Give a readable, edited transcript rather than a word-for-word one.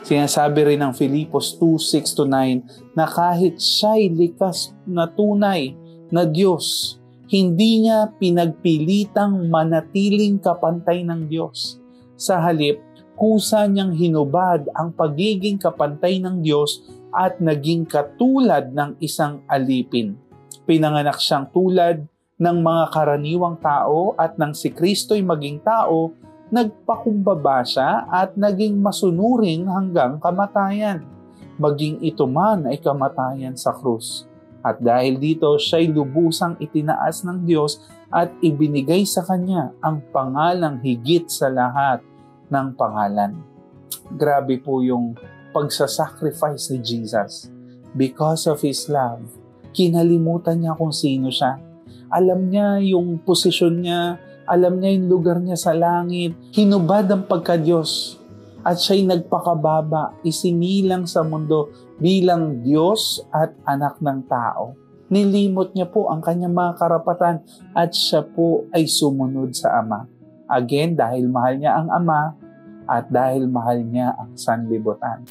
Sinasabi rin ng Filipos 2:6-9 na kahit siya'y likas na tunay na Diyos, hindi niya pinagpilitang manatiling kapantay ng Diyos. Sa halip, kusa niyang hinubad ang pagiging kapantay ng Diyos at naging katulad ng isang alipin. Pinanganak siyang tulad ng mga karaniwang tao at nang si Kristo'y maging tao, nagpakumbaba siya at naging masunurin hanggang kamatayan. Maging ito man ay kamatayan sa krus. At dahil dito, siya'y lubusang itinaas ng Diyos at ibinigay sa Kanya ang pangalang higit sa lahat ng pangalan. Grabe po yung pagsasacrifice ni Jesus. Because of His love, kinalimutan niya kung sino siya. Alam niya yung posisyon niya, alam niya yung lugar niya sa langit. Hinubad ang pagka-Diyos at siya'y nagpakababa, isinilang sa mundo bilang Diyos at anak ng tao. Nilimot niya po ang kanyang mga karapatan at siya po ay sumunod sa Ama. Again, dahil mahal niya ang Ama at dahil mahal niya ang sanlibutan.